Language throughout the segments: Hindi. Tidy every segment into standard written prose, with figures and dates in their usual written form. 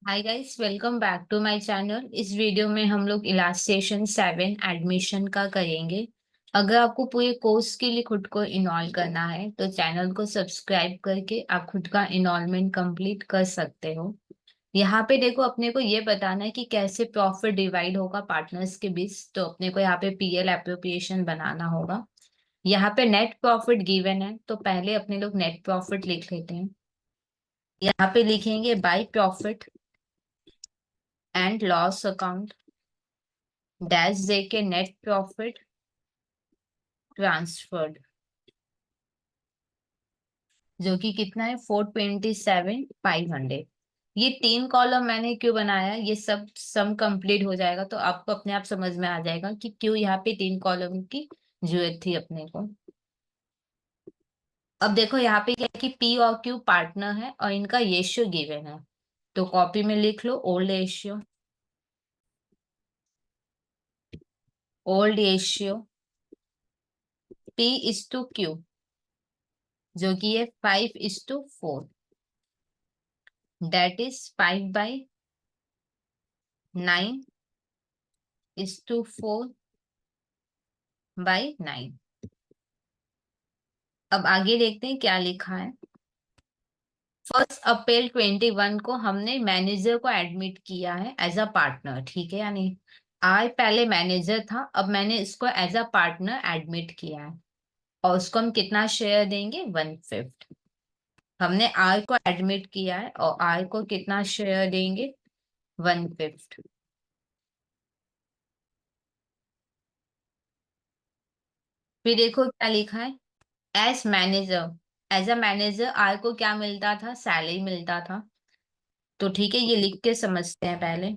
Hi guys, welcome back to my channel. इस वीडियो में हम लोग इलास्ट्रेशन 7 एडमिशन का करेंगे। अगर आपको पूरे कोर्स के लिए खुद को इनरोल करना है तो चैनल को सब्सक्राइब करके आप खुद का इनरोलमेंट कंप्लीट कर सकते हो। यहाँ पे देखो, अपने को ये बताना है कि कैसे प्रॉफिट डिवाइड होगा पार्टनर्स के बीच। तो अपने को यहाँ पे पीएल एप्रोप्रिएशन बनाना होगा। यहाँ पे नेट प्रॉफिट गिवन है तो पहले अपने लोग नेट प्रॉफिट लिख लेते हैं। यहाँ पे लिखेंगे by profit and loss account dash J K net profit transferred, जो कि कितना है 427,500। ये तीन कॉलम मैंने क्यों बनाया, ये सब सम कंप्लीट हो जाएगा तो आपको अपने आप समझ में आ जाएगा कि क्यों यहाँ पे तीन कॉलम की जरूरत थी अपने को। अब देखो यहाँ पे क्या है कि पी और क्यू पार्टनर है और इनका रेशियो गिवन है। तो कॉपी में लिख लो ओल्ड रेशियो P/Q, जो कि है 5/4, दैट इज 5/9/4/9। अब आगे देखते हैं क्या लिखा है। 1 अप्रैल 2021 को हमने मैनेजर को एडमिट किया है एज अ पार्टनर, ठीक है। यानी आय पहले मैनेजर था, अब मैंने इसको एज अ पार्टनर एडमिट किया है और उसको हम कितना शेयर देंगे, 1/5। हमने आय को एडमिट किया है और आय को कितना शेयर देंगे, 1/5। फिर देखो क्या लिखा है, as manager. As a manager आय को क्या मिलता था, सैलरी मिलता था। तो ठीक है, ये लिख के समझते हैं पहले।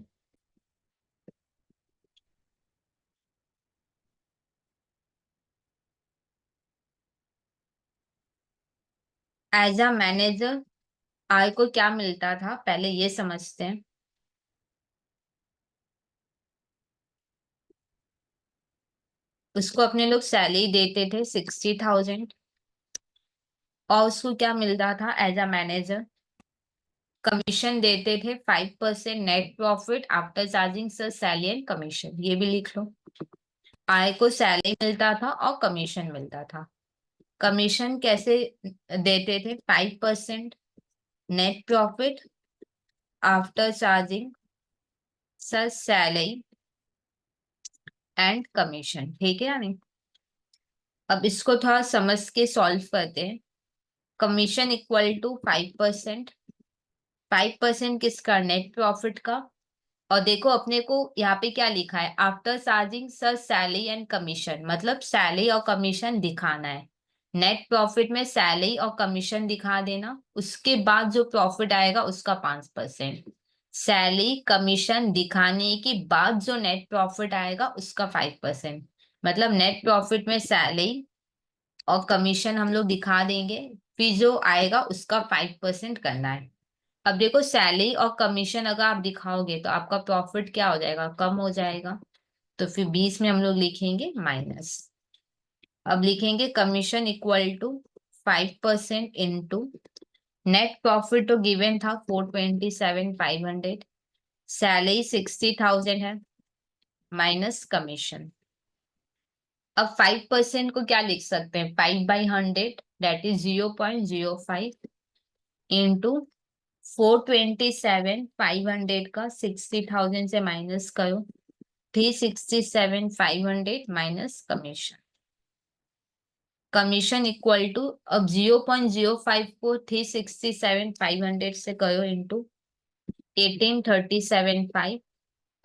एज अ मैनेजर आय को क्या मिलता था, पहले ये समझते हैं। उसको अपने लोग सैलरी देते थे 60,000 और उसको क्या मिलता था एज अ मैनेजर, कमीशन देते थे 5% net profit after charging sir salary and commission. ये भी लिख लो। आय को सैलरी मिलता था और कमीशन मिलता था। कमीशन कैसे देते थे, 5% net profit after charging sir salary and commission, ठीक है। यानी अब इसको थोड़ा समझ के सॉल्व करते हैं। Commission equal to 5%। 5% किसका, नेट प्रॉफिट का। और देखो अपने को यहाँ पे क्या लिखा है, after charging sir salary and commission, मतलब सैलरी और कमीशन दिखाना है। नेट प्रॉफिट में सैलरी और कमीशन दिखा देना, उसके बाद जो प्रॉफिट आएगा उसका 5%। सैलरी कमीशन दिखाने के बाद जो नेट प्रॉफिट आएगा उसका 5%। मतलब नेट प्रॉफिट में सैलरी और कमीशन हम लोग दिखा देंगे, फिर जो आएगा उसका 5% करना है। अब देखो सैलरी और कमीशन अगर आप दिखाओगे तो आपका प्रॉफिट क्या हो जाएगा, कम हो जाएगा। तो फिर 20 में हम लोग लिखेंगे माइनस। अब लिखेंगे commission equal to 5% into net profit तो गिवन था 427,500, सैलरी 60,000 है, माइनस कमीशन। अब 5% को क्या लिख सकते हैं, 5/100, दैट इज 0.05 इंटू 427,500 का 60,000 से माइनस करो, 367,500 minus commission. Commission equal to, अब 0.05 को 367,500 से करो इंटू 18,37,500।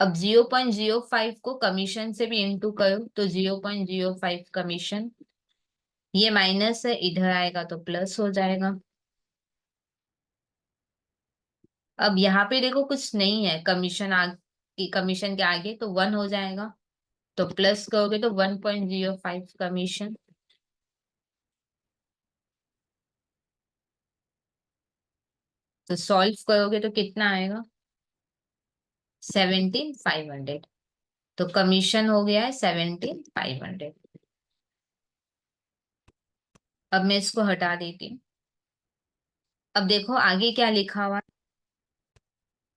अब 0.05 को कमीशन से भी इंटू करो तो 0.05 कमीशन। ये माइनस है, इधर आएगा तो प्लस हो जाएगा। अब यहाँ पे देखो कुछ नहीं है, कमीशन के आगे तो 1 हो जाएगा। तो प्लस करोगे तो 1.05 कमीशन। तो सॉल्व करोगे तो कितना आएगा, 17,500। तो कमीशन हो गया है 17,500। अब मैं इसको हटा देती हूँ। अब देखो आगे क्या लिखा हुआ है।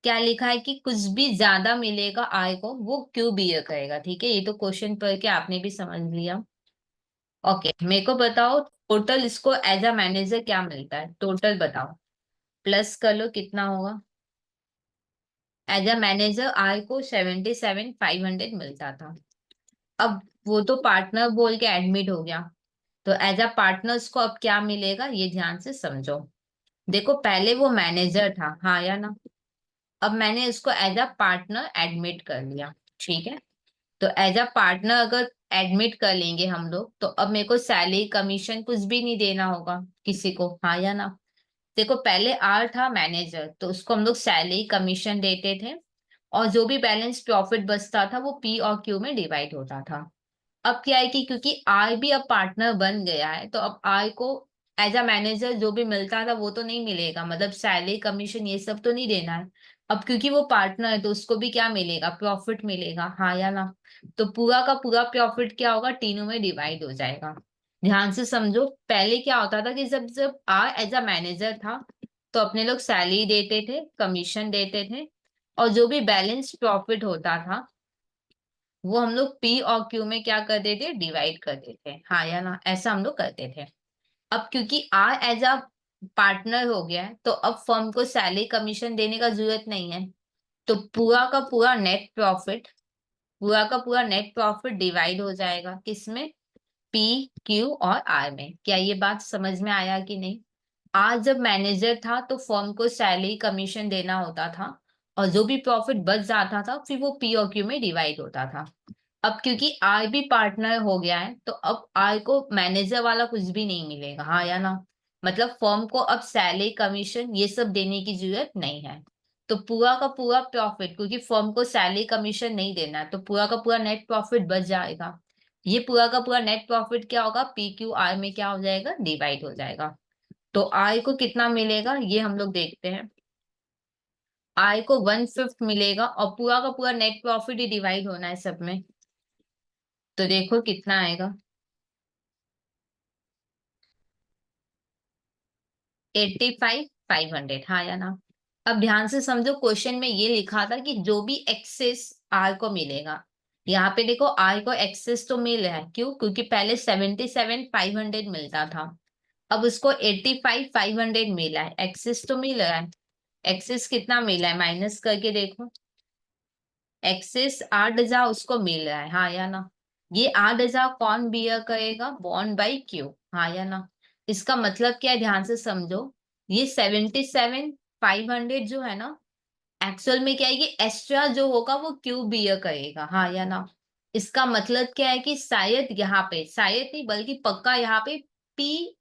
क्या लिखा है कि कुछ भी ज्यादा मिलेगा आय को वो क्यों बियर करेगा। ठीक है, ये तो क्वेश्चन पढ़ के आपने भी समझ लिया। ओके, मेरे को बताओ टोटल इसको एज अ मैनेजर क्या मिलता है, टोटल बताओ। प्लस कर लो कितना होगा। एज अ मैनेजर आय को 77,500 मिलता था। अब वो तो पार्टनर बोल के एडमिट हो गया, तो एज अ पार्टनर्स को अब क्या मिलेगा ये ध्यान से समझो। देखो पहले वो मैनेजर था, हाँ या ना। अब मैंने इसको एज अ पार्टनर एडमिट कर लिया। ठीक है, तो एज अ पार्टनर अगर एडमिट कर लेंगे हम लोग, तो अब मेरे को सैलरी कमीशन कुछ भी नहीं देना होगा किसी को, हाँ या ना। देखो पहले आर था मैनेजर, तो उसको हम लोग सैलरी कमीशन देते थे, और जो भी बैलेंस प्रॉफिट बचता था वो पी और क्यू में डिवाइड होता था। अब क्या है कि क्योंकि आर भी अब पार्टनर बन गया है, तो अब आर को एज अ मैनेजर जो भी मिलता था वो तो नहीं मिलेगा, मतलब सैलरी कमीशन ये सब तो नहीं देना है। अब क्योंकि वो पार्टनर है तो उसको भी क्या मिलेगा, प्रॉफिट मिलेगा, हाँ या ना। तो पूरा का पूरा प्रॉफिट क्या होगा, तीनों में डिवाइड हो जाएगा। ध्यान से समझो, पहले क्या होता था कि जब जब आर एज अ मैनेजर था, तो अपने लोग सैलरी देते थे, कमीशन देते थे, और जो भी बैलेंस प्रॉफिट होता था वो हम लोग पी और क्यू में क्या कर देते, डिवाइड कर देते, हाँ या ना, ऐसा हम लोग करते थे। अब क्योंकि आर एज अ पार्टनर हो गया है, तो अब फर्म को सैलरी कमीशन देने का जरूरत नहीं है। तो पूरा का पूरा नेट प्रॉफिट, पूरा का पूरा नेट प्रॉफिट डिवाइड हो जाएगा किसमें, पी क्यू और आर में। क्या ये बात समझ में आया कि नहीं। आज जब मैनेजर था तो फर्म को सैलरी कमीशन देना होता था, और जो भी प्रॉफिट बच जाता था फिर वो पी और क्यू में डिवाइड होता था। अब क्योंकि आर भी पार्टनर हो गया है, तो अब आर को मैनेजर वाला कुछ भी नहीं मिलेगा, हाँ या ना। मतलब फर्म को अब सैलरी कमीशन ये सब देने की जरूरत नहीं है। तो पूरा का पूरा प्रॉफिट, क्योंकि फर्म को सैलरी कमीशन नहीं देना है, तो पूरा का पूरा नेट प्रॉफिट बच जाएगा। ये पूरा का पूरा नेट प्रॉफिट क्या होगा, पी क्यू आर में क्या हो जाएगा, डिवाइड हो जाएगा। तो आय को कितना मिलेगा ये हम लोग देखते हैं। आय को 1/5 मिलेगा, और पूरा का पूरा नेट प्रॉफिट ही डिवाइड होना है सब में। तो देखो कितना आएगा, 85,500, हाँ या ना। अब ध्यान से समझो, क्वेश्चन में ये लिखा था कि जो भी एक्सेस आर को मिलेगा। यहाँ पे देखो आर को एक्सेस तो मिल रहा है, क्यों, क्योंकि पहले 77,500 मिलता था। अब उसको 85,500 मिला है, एक्सेस तो मिल रहा है। एक्सेस कितना मिला है माइनस करके देखो। एक्सेस 8,000 उसको मिल रहा है, हाँ या ना। ये 8,000 कौन बियर करेगा, बॉन्ड बाई क्यू, हाँ या ना। इसका मतलब क्या है, ध्यान से समझो। ये 77,500 जो है ना, एक्चुअल में क्या है, ये एक्स्ट्रा जो होगा वो क्यू बियर करेगा, हाँ या ना। इसका मतलब क्या है कि शायद यहाँ पे, शायद नहीं बल्कि पक्का यहाँ पे पी,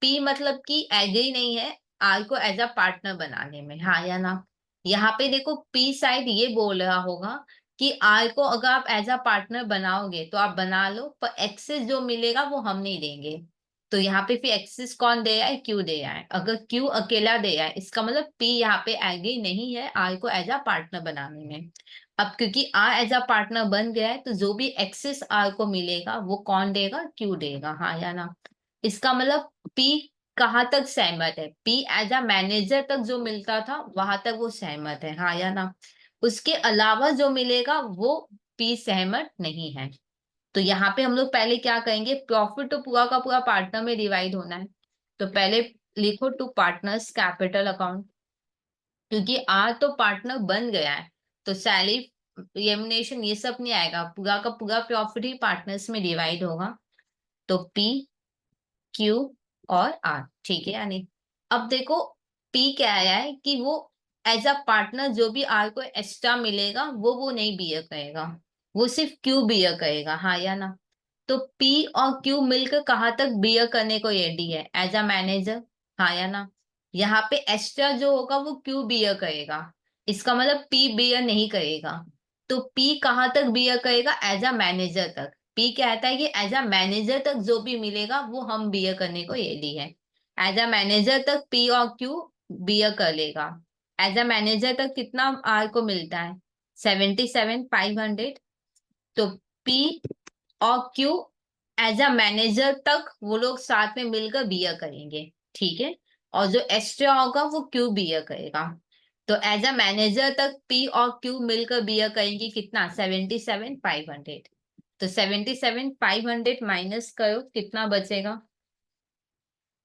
पी मतलब कि एग्री नहीं है आर को एज अ पार्टनर बनाने में, हाँ या ना। यहाँ पे देखो पी साइड ये बोल रहा होगा कि आर को अगर आप एज अ पार्टनर बनाओगे तो आप बना लो, पर एक्सेस जो मिलेगा वो हम नहीं देंगे। तो यहाँ पे फिर एक्सेस कौन दे रहा है, क्यू दे रहा है। अगर क्यू अकेला दे रहा है, इसका मतलब पी यहाँ पे एग्री नहीं है आर को एज अ पार्टनर बनाने में। अब क्योंकि आर एज अ पार्टनर बन गया है, तो जो भी एक्सेस आर को मिलेगा वो कौन देगा, क्यू देगा, हाँ या ना। इसका मतलब पी कहाँ तक सहमत है, पी एज अ मैनेजर तक जो मिलता था वहां तक वो सहमत है, हाँ या ना। उसके अलावा जो मिलेगा वो पी सहमत नहीं है। तो यहाँ पे हम लोग पहले क्या कहेंगे, प्रॉफिट तो पूरा का पूरा पार्टनर में डिवाइड होना है। तो पहले लिखो टू पार्टनर्स कैपिटल अकाउंट, क्योंकि आर तो पार्टनर बन गया है, तो सैलरी रेम्युनरेशन ये सब नहीं आएगा, पूरा का पूरा प्रॉफिट ही पार्टनर्स में डिवाइड होगा। तो पी क्यू और आर, ठीक है यानी। अब देखो पी क्या आया है कि वो एज अ पार्टनर जो भी आर को एक्स्ट्रा मिलेगा वो नहीं बियर करेगा, वो सिर्फ क्यू बियर करेगा, हाँ या ना। तो पी और क्यू मिलकर कहाँ तक बियर करने को रेडी है, एज अ मैनेजर, हाँ या ना। यहाँ पे एक्स्ट्रा जो होगा वो क्यू बियर करेगा, इसका मतलब पी बियर नहीं करेगा। तो पी कहाँ तक बियर करेगा, एज अ मैनेजर तक। पी कहता है कि एज अ मैनेजर तक जो भी मिलेगा वो हम बियर करने को रेडी है। एज अ मैनेजर तक पी और क्यू बियर कर लेगा। एज अ मैनेजर तक कितना आर को मिलता है, 77,500। तो पी और क्यू एज अ मैनेजर तक वो लोग साथ में मिलकर बियर करेंगे, ठीक है। और जो एक्स्ट्रा होगा वो क्यू बियर करेगा। तो एज अ मैनेजर तक पी और क्यू मिलकर बियर करेंगे कितना, 77,500। तो 77,500 माइनस करो, कितना बचेगा,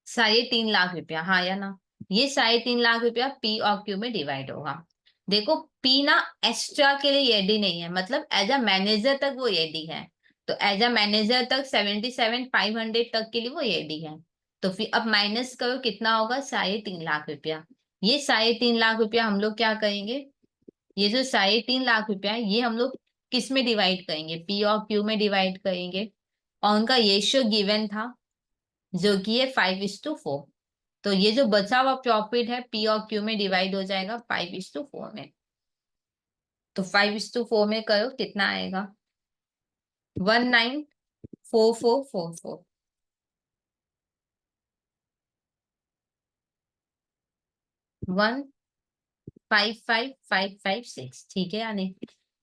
3.5 लाख रुपया, हाँ या ना। ये 3.5 लाख रुपया पी और क्यू में डिवाइड होगा। देखो पी ना एक्स्ट्रा के लिए एडी नहीं है, मतलब एज अ मैनेजर तक वो एडी है। तो एज अ मैनेजर तक 77,500 तक के लिए वो एडी है। तो फिर अब माइनस करो, कितना होगा, 3.5 लाख रुपया। ये 3.5 लाख रुपया हम लोग क्या करेंगे, ये जो 3.5 लाख रुपया है ये हम लोग किस में डिवाइड करेंगे, पी और क्यू में डिवाइड करेंगे। और उनका रेशियो गिवन था जो कि है 5:4। तो ये जो बचा हुआ प्रॉफिट है पी और क्यू में डिवाइड हो जाएगा 5:4 में। तो 5:4 में करो, कितना आएगा, 194444, 155556, ठीक है या नहीं।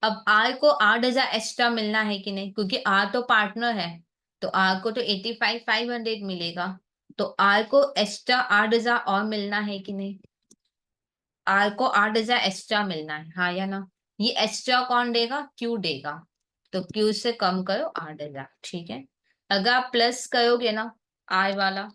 अब आर को 8,000 एक्स्ट्रा मिलना है कि नहीं, क्योंकि आर तो पार्टनर है। तो आर को तो 85,500 मिलेगा। तो आर को एक्स्ट्रा 8,000 और मिलना है कि नहीं, आर को 8,000 एक्स्ट्रा मिलना है, हाँ या ना। ये एक्स्ट्रा कौन देगा, क्यू देगा। तो क्यू से कम करो 8,000, ठीक है। अगर आप प्लस करोगे ना आर वाला,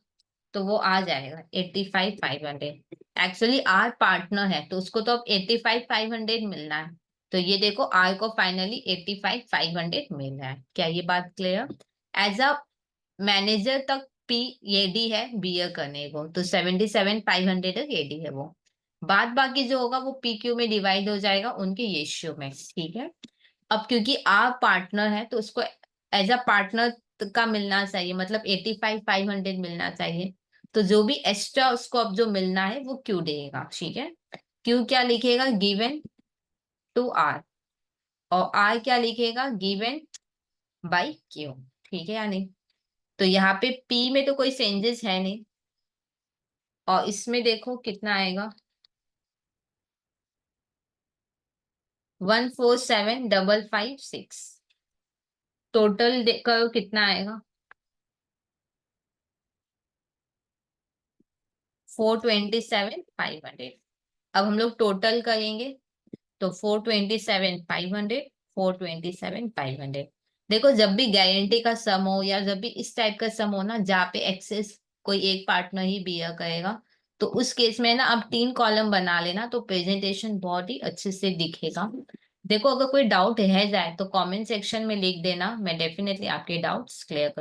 तो वो आ जाएगा 85,500। एक्चुअली आर पार्टनर है तो उसको तो अब 85,500 मिलना है। तो ये देखो आर को फाइनली 85,500 मिल रहा है। क्या ये बात क्लियर। एज अ मैनेजर तक पी एडी है बियर करने को, तो 77,500 तक एडी है वो। बाद बाकी जो होगा वो पी क्यू में डिवाइड हो जाएगा उनके रेशियो में, ठीक है। अब क्योंकि आर पार्टनर है तो उसको एज अ पार्टनर का मिलना चाहिए, मतलब 85,500 मिलना चाहिए। तो जो भी एक्स्ट्रा उसको अब जो मिलना है वो क्यू देगा, ठीक है। क्यू क्या लिखेगा, गिवन टू आर। और आर क्या लिखेगा, गिवन बाई क्यू, ठीक है या नहीं। तो यहाँ पे पी में तो कोई चेंजेस है नहीं। और इसमें देखो कितना आएगा, 147556। टोटल करो कितना आएगा, 427,500। अब हम लोग टोटल करेंगे तो 427,500, 427,500। देखो जब भी गारंटी का सम हो या जब भी इस टाइप का सम हो ना जहाँ पे एक्सेस कोई एक पार्टनर ही बियर करेगा, तो उस केस में ना आप 3 कॉलम बना लेना तो प्रेजेंटेशन बहुत ही अच्छे से दिखेगा। देखो अगर कोई डाउट रह जाए तो कमेंट सेक्शन में लिख देना, मैं डेफिनेटली आपके डाउट्स क्लियर कर